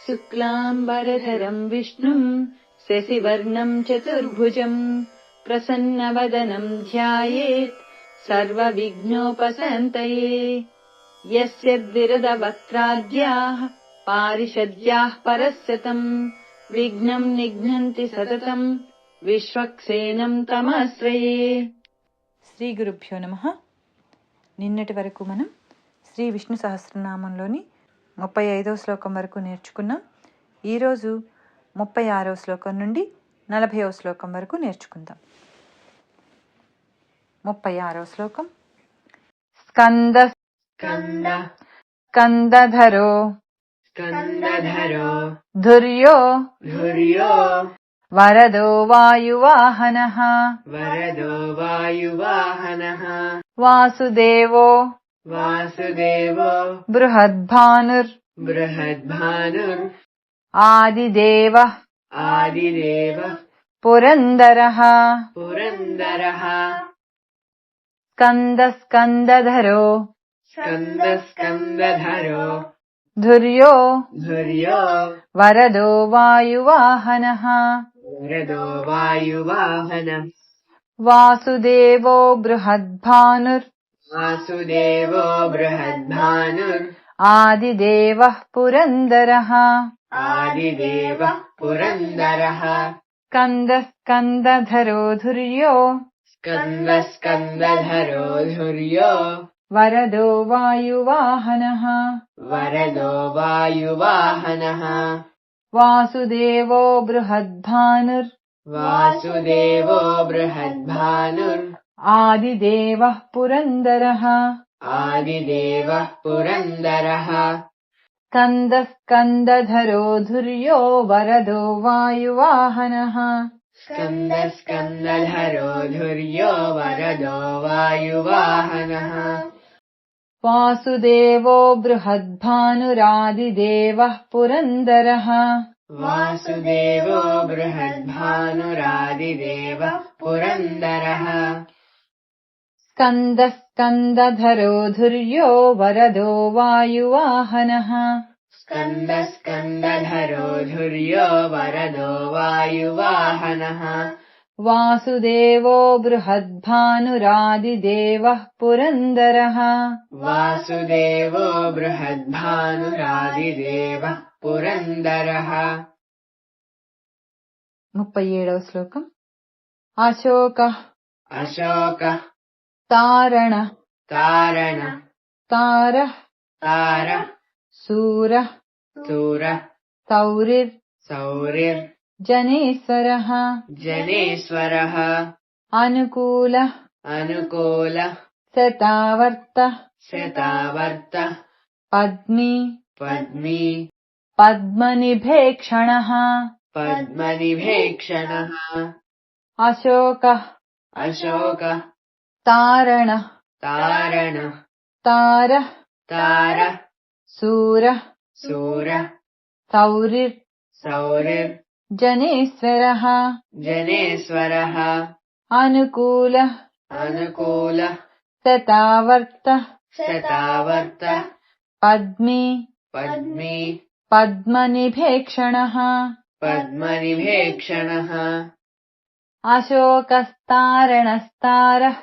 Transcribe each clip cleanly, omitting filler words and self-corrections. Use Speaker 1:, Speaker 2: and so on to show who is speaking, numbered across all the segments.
Speaker 1: शुक्लाम्बरधरम् विष्णुम् शशिवर्णम् चतुर्भुजम् प्रसन्नवदनम् ध्यायेत् सर्वविघ्नोपशान्तये। यस्य द्विरदवक्त्राद्याः पारिषद्याः परस्यतम् विघ्नम् निघ्नन्ति सततम् విశ్వక్సేనం తమాశ్రయే. శ్రీ గురుభ్యో నమః. నిన్నటి వరకు మనం శ్రీ విష్ణు సహస్రనామంలోని 35వ శ్లోకం వరకు నేర్చుకున్నాం. ఈరోజు 36వ శ్లోకం నుండి 40వ శ్లోకం వరకు నేర్చుకుందాం. 36వ శ్లోకం. స్కందధరో ధుర్యో వరదో వాయువాహనః వాసుదేవో బృహద్భానుర్ ఆదిదేవః పురందరః. స్కందధరో ధుర్యో వరదో వాయువాహనః వాసుదేవో బృహద్భానుర్ ఆదిదేవః పురందరః. స్కందధరో ధుర్యో వరదో వాయువాహనః వాసుదేవో బృహద్భానుర్ ఆదిదేవః పురందరః. స్కందధరో ధుర్యో వరదో వాయువాహనః వాసుదేవో బృహద్భానురాదిదేవః పురందరః. స్కందధరో ధుర్యో వరదో వాయువాహనః వాసుదేవో బృహద్భానురాదిదేవః పురందరః. 37వ శ్లోకం. అశోకః తారణః శూరః శౌరిర్ జనేశ్వరః అనుకూలః శతావర్త పద్మీ పద్మనిభేక్షణః. అశోకః తారణః శూరః శౌరిర్ జనేశ్వరః అనుకూలః శతావర్త పద్మీ పద్మనిభేక్షణః. అశోకస్తారణస్తారః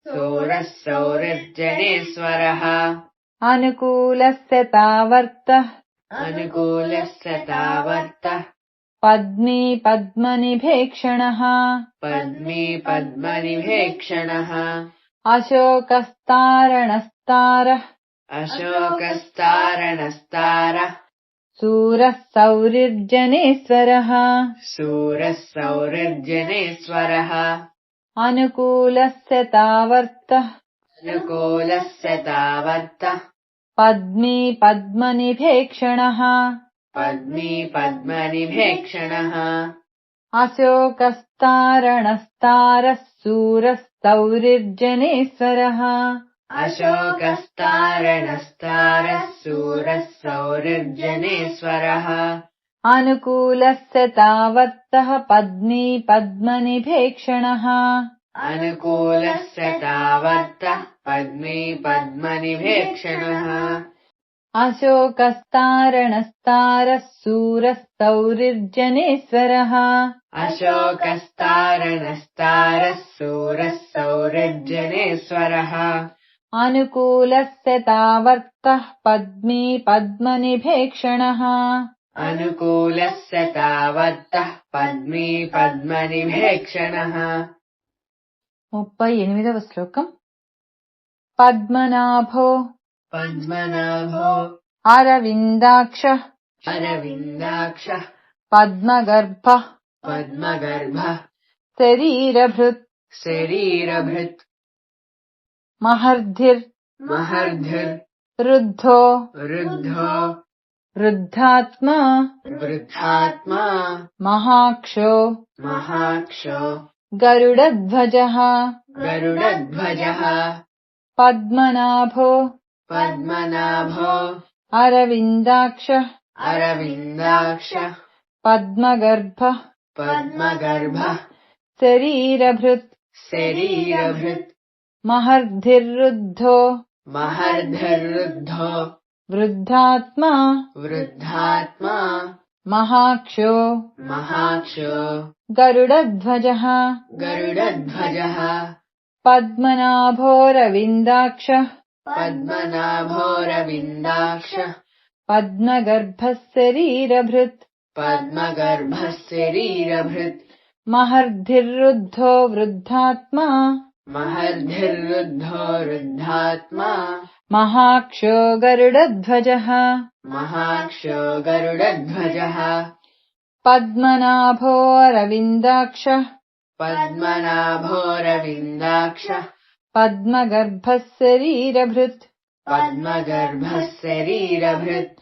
Speaker 1: శూరః శౌరిర్జనేశ్వరః అనుకూలః శతావర్త పద్మీ పద్మనిభేక్షణః. అశోకస్తారణస్తారః శూరః శౌరిర్జనేశ్వరः అనుకూలస్య తావర్త పద్మీ పద్మనిభేక్షణः అశోకస్తారణస్తారः శూరः శౌరిర్జనేశ్వరः అనుకూలస్య తావర్తః పద్మీ పద్మనిభేక్షణः
Speaker 2: अनुकूलस्य तावत्तः पद्मे पद्मनिभेक्षणः
Speaker 1: अशोकस्तारणस्तारः सूरस्तौरिर्जनेश्वरः
Speaker 2: अशोकस्तारणस्तारः सूरः सौरिर्जनेश्वरः
Speaker 1: अनुकूलस्य तावत्तः पद्मे पद्मनिभेक्षणः
Speaker 2: अनुकूलस्य तावत्तः पद्मे पद्मनिभेक्षणः
Speaker 1: 38వ శ్లోకం పద్మనాభో
Speaker 2: पद्मनाभो
Speaker 1: अरविन्दाक्षः
Speaker 2: अरविन्दाक्षः
Speaker 1: पद्मगर्भः
Speaker 2: पद्मगर्भः
Speaker 1: शरीरभृत्
Speaker 2: शरीरभृत्
Speaker 1: महर्धिर् रुद्धो
Speaker 2: रुद्धो
Speaker 1: वृद्धात्मा महाक्षो गरुडध्वजः पद्मनाभो अरविन्दाक्षः पद्मगर्भः शरीरभृत् महर्धिर्रुद्धो वृद्धात्मा महाक्षो गरुडध्वजः पद्मनाभोरविन्दाक्षः पद्मगर्भः शरीरभृत् महर्धिर्रुद्धो वृद्धात्मा महाक्षो गरुडध्वजः पद्मनाभोरविन्दाक्षः पद्मगर्भः शरीरभृत्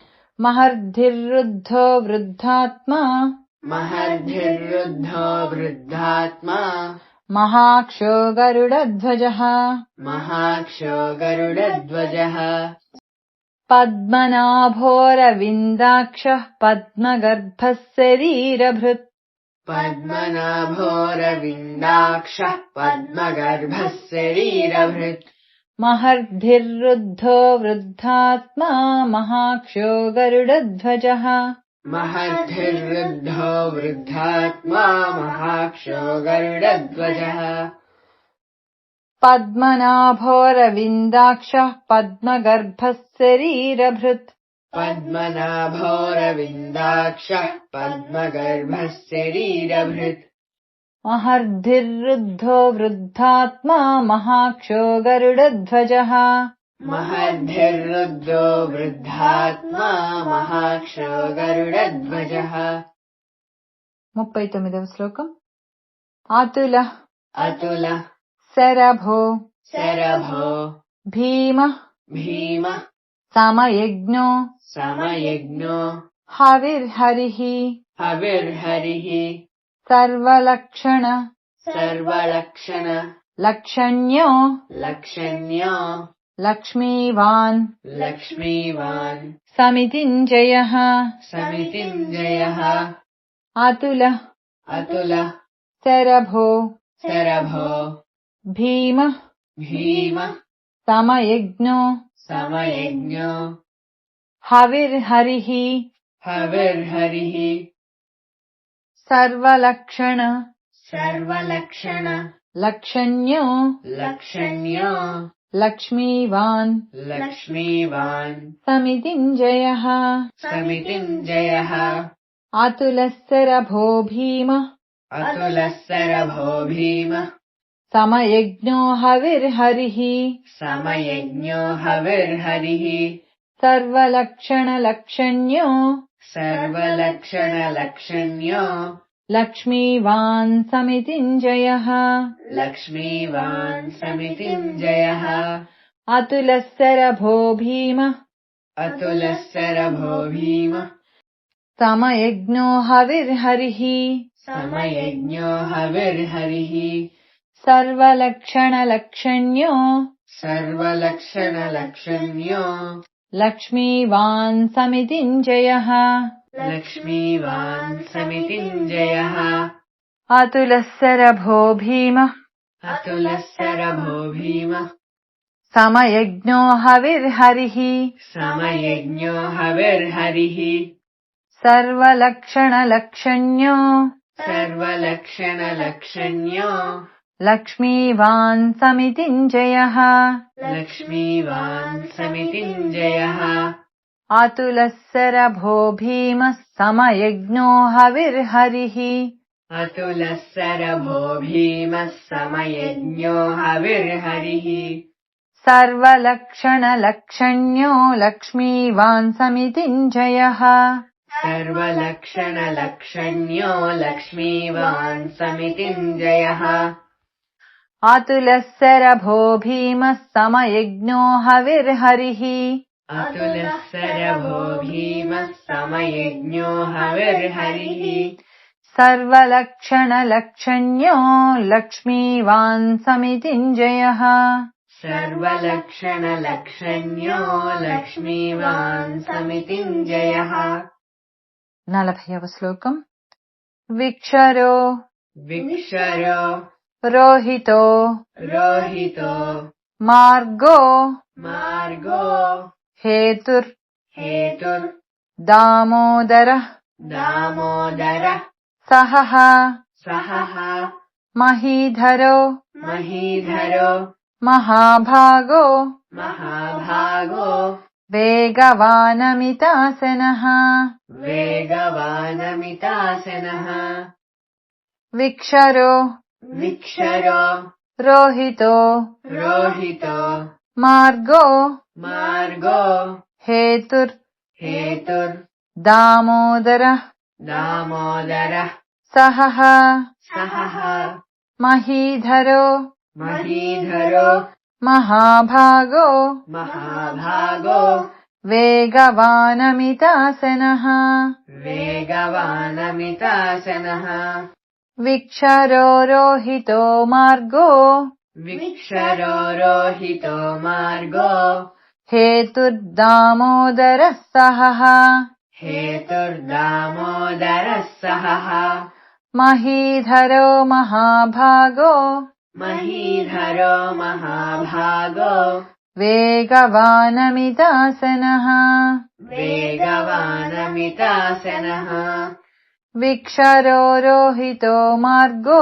Speaker 1: महर्धिर्रुद्धो वृद्धात्मा महाक्षो गरुडध्वजः पद्मनाभोरविन्दाक्षः पद्मगर्भः शरीरभृत् महर्धिर्रुद्धो वृद्धात्मा महाक्षो गरुडध्वजः पद्मनाभोरविन्दाक्षः पद्मगर्भः शरीरभृत् महर्धिर्रुद्धो वृद्धात्मा महाक्षो गरुडध्वजः 39వ శ్లోకం అతుల శరభో భీమ సమయజ్ఞో హవిర్హరిః సర్వలక్షణ లక్షణ్యో లక్ష్మీవాన్ సమితింజయః అతుల శరభో భీమ సమయజ్ఞో హవిర్హరిః సర్వలక్షణ లక్షణ్యో లక్ష్మీవాన్ సమితింజయః అతులశరభో భీమ సమయజ్ఞో హవిర్హరిః సర్వలక్షణ లక్షణ్యో లక్ష్మీవాన్ సమితింజయః అతులశరభో భీమ సమయజ్ఞో హవిర్హరిః సర్వలక్షణ లక్షణ్యో లక్ష్మీవాన్ సమితింజయః అతులశరభో భీమ
Speaker 2: अतुलस्सरभो भीमः
Speaker 1: समयज्ञो हविर्हरिः
Speaker 2: समयज्ञो हविर्हरिः
Speaker 1: सर्वलक्षणलक्षण्यो
Speaker 2: सर्वलक्षणलक्षण्यो
Speaker 1: लक्ष्मीवान् समितिञ्जयः
Speaker 2: लक्ष्मीवान् समितिञ्जयः
Speaker 1: अतुलस्सरभो भीमः समयज्ञो हविर्हरिः
Speaker 2: अतुलस्सरभो भीमः समयज्ञो हविर्हरिः
Speaker 1: सर्वलक्षणलक्षण्यो लक्ष्मीवान् समितिञ्जयः
Speaker 2: सर्वलक्षणलक्षण्यो लक्ष्मीवान् समितिञ्जयः
Speaker 1: अतुलस्सरभो भीमः समयज्ञो हविर्हरिः
Speaker 2: अतुलस्सरभो भीमः समयज्ञो हविर्हरिः
Speaker 1: सर्वलक्षणलक्षण्यो लक्ष्मीवान् समितिञ्जयः
Speaker 2: सर्वलक्षणलक्षण्यो लक्ष्मीवान् समितिञ्जयः
Speaker 1: 40వ శ్లోకం విక్షరో
Speaker 2: विक्षरो
Speaker 1: రోహితో
Speaker 2: रोहितो
Speaker 1: మార్గో
Speaker 2: मार्गो
Speaker 1: హేతుర్
Speaker 2: हेतुर्
Speaker 1: దామోదరః
Speaker 2: दामोदरः
Speaker 1: సహః
Speaker 2: सहः
Speaker 1: మహీధరో
Speaker 2: महीधरो
Speaker 1: మహాభాగో
Speaker 2: महाभागो
Speaker 1: వేగవానమితాసనః
Speaker 2: वेगवानमितासनः
Speaker 1: విక్షరో
Speaker 2: विक्षरो
Speaker 1: రోహితో
Speaker 2: रोहितो
Speaker 1: మార్గో
Speaker 2: मार्गो
Speaker 1: హేతుర్
Speaker 2: हेतुर्
Speaker 1: దామోదరః
Speaker 2: दामोदरः
Speaker 1: సహః
Speaker 2: सहः
Speaker 1: మహీధరో
Speaker 2: महीधरो
Speaker 1: మహాభాగో
Speaker 2: महाभागो
Speaker 1: వేగవానమితాసనః
Speaker 2: वेगवानमितासनः
Speaker 1: విక్షరో రోహితో మార్గో
Speaker 2: विक्षरो रोहितो मार्गो
Speaker 1: హేతుర్దామోదరః సహః
Speaker 2: हेतुर्दामोदरः सहः
Speaker 1: మహీధరో మహాభాగో
Speaker 2: महीधरो महाभागो
Speaker 1: వేగవానమితాసనః
Speaker 2: वेगवानमितासनः
Speaker 1: విక్షరో రోహితో మార్గో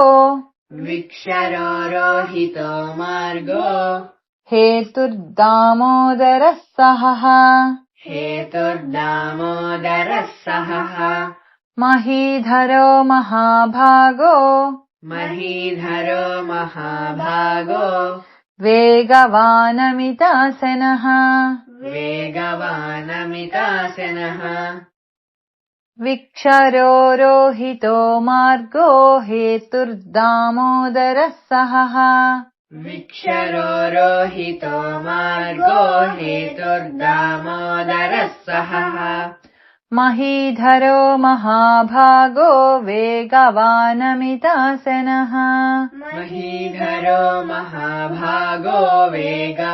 Speaker 2: विक्षरो रोहितो मार्गो
Speaker 1: హేతుర్దామోదరః సహః
Speaker 2: हेतुर्दामोदरः सहः
Speaker 1: మహీధరో మహాభాగో
Speaker 2: महीधरो महाभागो
Speaker 1: వేగవానమితాసనః
Speaker 2: वेगवानमितासनः
Speaker 1: విక్షరో రోహితో మార్గో హేతుర్దామోదరః సహః
Speaker 2: विक्षरो रोहितो मार्गो हेतुर्दामोदरः सहः
Speaker 1: మహీధరో మహాభాగో వేగవానమితాసనః
Speaker 2: महीधरो महाभागो वेगवानमितासनः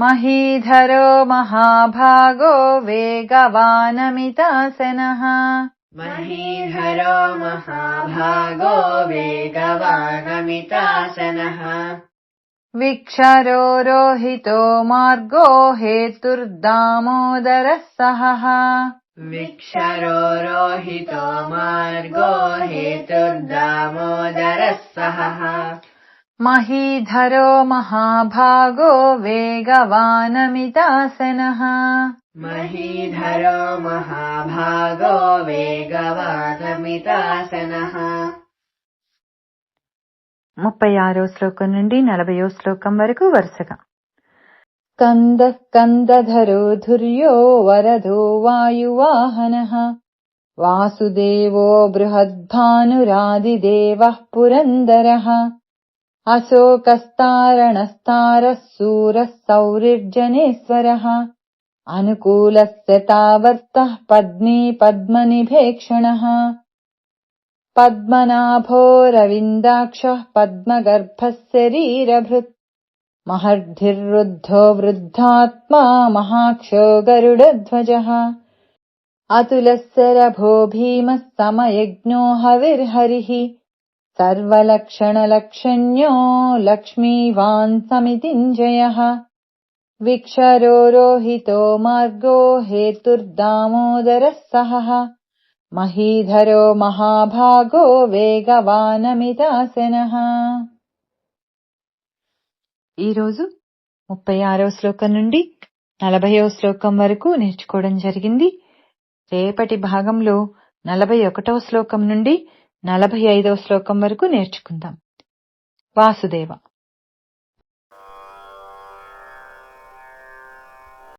Speaker 1: మహీధరో మహాభాగో వేగవానమితాసనః
Speaker 2: महीधरो महाभागो वेगवानमितासनः
Speaker 1: విక్షరో రోహితో మార్గో హేతుర్దామోదరః సహః
Speaker 2: विक्षरो रोहितो मार्गो हेतुर्दामोदरः सहः
Speaker 1: మహీధరో మహాభాగో వేగవానమితాసనః
Speaker 2: महीधरो महाभागो वेगवानमितासनः
Speaker 1: 36వ శ్లోకం నుండి 40వ శ్లోకం వరకు వరుసగా స్కందః స్కందధరో ధుర్యో వరదో వాయువాహనః వాసుదేవో బృహద్భానురాదిదేవః పురందరః అశోకస్తారణస్తారः శూరः సౌరిర్జనేశ్వరः అనుకూలस्य తావర్తः పద్మీ పద్మనిభేక్షణः పద్మనాభో రవిందాక్షः పద్మగర్భः శరీరభృత్ మహర్ధిర్వృద్ధో వృద్ధాత్మా మహాక్షో గరుడధ్వజः అతులస్య రభో భీమః సమయజ్ఞో హవిర్హరిః సర్వలక్షణలక్షణ్యో లక్ష్మీవాన్ సమితింజయః విక్షరో రోహితో మార్గో హేతుర్దామోదరः సహః మహీధరో మహాభాగో వేగవానమితాసనః. ఈరోజు 36వ శ్లోకం నుండి 40వ శ్లోకం వరకు నేర్చుకోవడం జరిగింది. రేపటి భాగంలో 41వ శ్లోకం నుండి 45వ శ్లోకం వరకు నేర్చుకుందాం. వాసుదేవ.